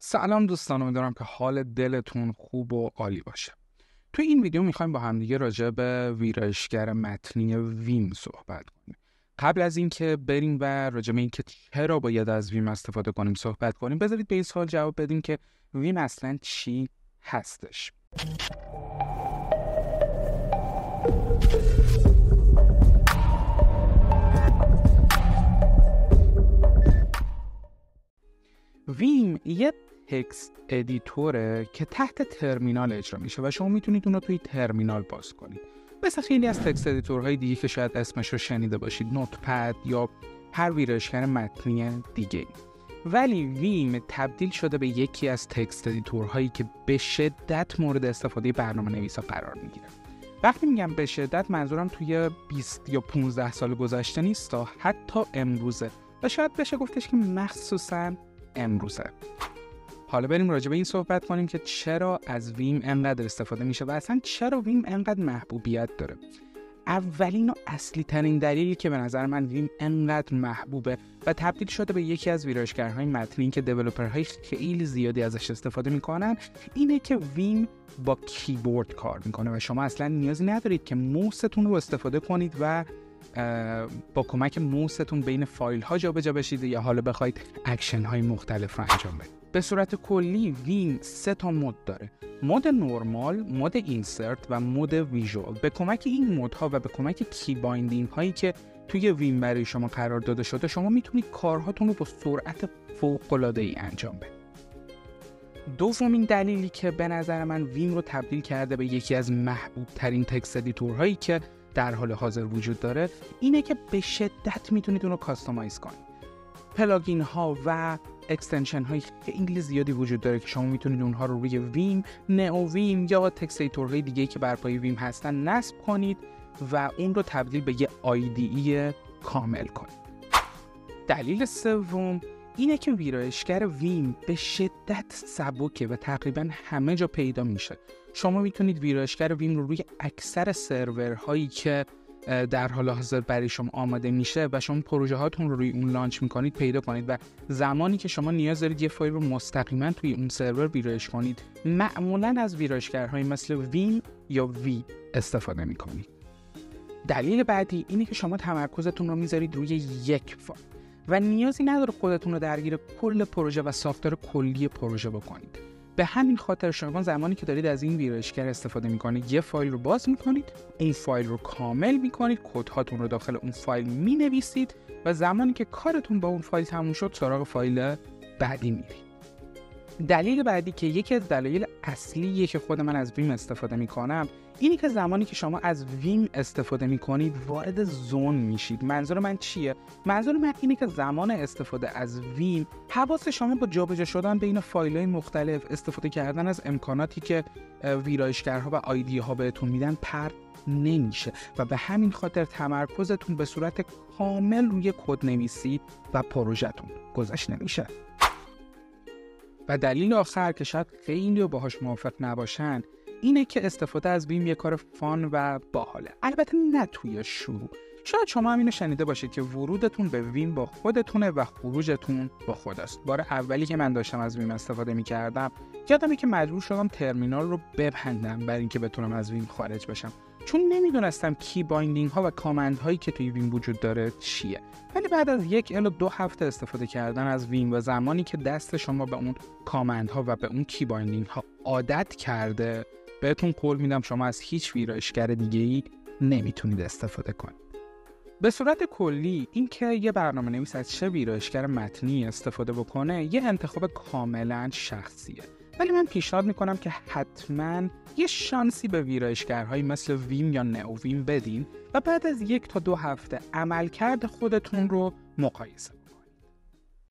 سلام دوستان، امیدوارم که حال دلتون خوب و عالی باشه. تو این ویدیو میخوایم با همدیگه راجع به ویرایشگر متنی ویم صحبت کنیم. قبل از اینکه بریم و راجع به اینکه چرا باید از ویم استفاده کنیم صحبت کنیم، بذارید به این سوال جواب بدیم که ویم اصلاً چی هستش. ویم یه تکست ادیتوره که تحت ترمینال اجرا میشه و شما میتونید اون رو توی ترمینال باز کنید. مثل خیلی از تکست ادیتورهای دیگه که شاید اسمش رو شنیده باشید، نوتپد یا هر ویرایشگر متنی دیگه. ولی ویم تبدیل شده به یکی از تکست ادیتورهایی که به شدت مورد استفاده برنامه‌نویسا قرار میگیره. وقتی میگم به شدت، منظورم توی 20 یا 15 سال گذشته نیست، تا حتی امروزه و شاید بشه گفتش که مخصوصاً امروزه. حالا بریم راجع به این صحبت کنیم که چرا از ویم انقدر استفاده میشه و اصلا چرا ویم انقدر محبوبیت داره. اولین و اصلی ترین دلیلی که به نظر من ویم انقدر محبوبه و تبدیل شده به یکی از ویرایشگرهای متنی که دیولپرهای خیلی زیادی ازش استفاده میکنن اینه که ویم با کیبورد کار میکنه و شما اصلا نیازی ندارید که موستون رو استفاده کنید و با کمک موستون بین فایل ها جابجا بشید یا حالا بخواید اکشن های مختلف رو انجام بدید. به صورت کلی ویم 3 مود داره: مود نورمال، مود اینسرت و مود ویژوال. به کمک این مودها و به کمک کی بایندینگ هایی که توی ویم برای شما قرار داده شده، شما میتونید کارهاتون رو با سرعت فوق العاده ای انجام بدید. دومین دلیلی که به نظر من ویم رو تبدیل کرده به یکی از محبوب ترین تکست ادیتورهایی که در حال حاضر وجود داره اینه که به شدت میتونید اون رو کاستومایز کنید. پلاگین ها و اکستنشن های خیلی زیادی وجود داره که شما میتونید اونها رو روی ویم، نئو ویم یا تکست ادیتورهای دیگه که بر پایه ویم هستن نصب کنید و اون رو تبدیل به یه IDE کامل کنید. دلیل سوم اینه که ویرایشگر ویم به شدت سبکه و تقریبا همه جا پیدا میشه. شما میتونید ویرایشگر ویم رو روی اکثر سرورهایی که در حال حاضر برای شما آماده میشه و شما پروژه هاتون رو روی اون لانچ میکنید پیدا کنید و زمانی که شما نیاز دارید یه فایل رو مستقیما توی اون سرور ویرایش کنید، معمولا از ویرایشگرهای مثل ویم یا وی استفاده میکنید. دلیل بعدی اینه که شما تمرکزتون رو میذارید روی یک فایل و نیازی نداره خودتون رو درگیر کل پروژه و ساختار کلی پروژه بکنید. به همین خاطر شما زمانی که دارید از این ویرایشگر استفاده میکنید، یه فایل رو باز میکنید، این فایل رو کامل میکنید، کدهاتون رو داخل اون فایل مینویسید و زمانی که کارتون با اون فایل تموم شد سراغ فایل بعدی میرید. دلیل بعدی که یکی از دلایل اصلیه که خود من از ویم استفاده میکنم اینی که زمانی که شما از ویم استفاده میکنید وارد زون میشید. منظور من چیه؟ منظور من اینه که زمان استفاده از ویم حواس شما با جابجا شدن بین فایل‌های مختلف، استفاده کردن از امکاناتی که ویرایشگرها و آیدی ها بهتون میدن پرت نمیشه و به همین خاطر تمرکزتون به صورت کامل روی کدنویسی و پروژه‌تون گذاشته نمیشه. و دلیل آخر که شاید خیلی باهاش موافق نباشن اینه که استفاده از ویم یه کار فان و باحاله. البته نه توی شروع. شاید شما هم اینو شنیده باشید که ورودتون به ویم با خودتونه و خروجتون با خودست. بار اولی که من داشتم از ویم استفاده می‌کردم یادمه که مجبور شدم ترمینال رو ببندم برای اینکه بتونم از ویم خارج بشم، چون نمیدونستم کی بایندینگ ها و کامند هایی که توی ویم وجود داره چیه. ولی بعد از 1 الی 2 هفته استفاده کردن از ویم و زمانی که دست شما به اون کامند ها و به اون کی بایندینگ ها عادت کرده، بهتون قول میدم شما از هیچ ویرایشگر دیگه‌ای نمیتونید استفاده کنید. به صورت کلی این که یه برنامه‌نویس از چه ویرایشگر متنی استفاده بکنه یه انتخاب کاملا شخصیه، ولی من پیشنهاد میکنم که حتما یه شانسی به ویرایشگرهایی مثل ویم یا نئو ویم بدین و بعد از 1 تا 2 هفته عملکرد خودتون رو مقایسه کنید.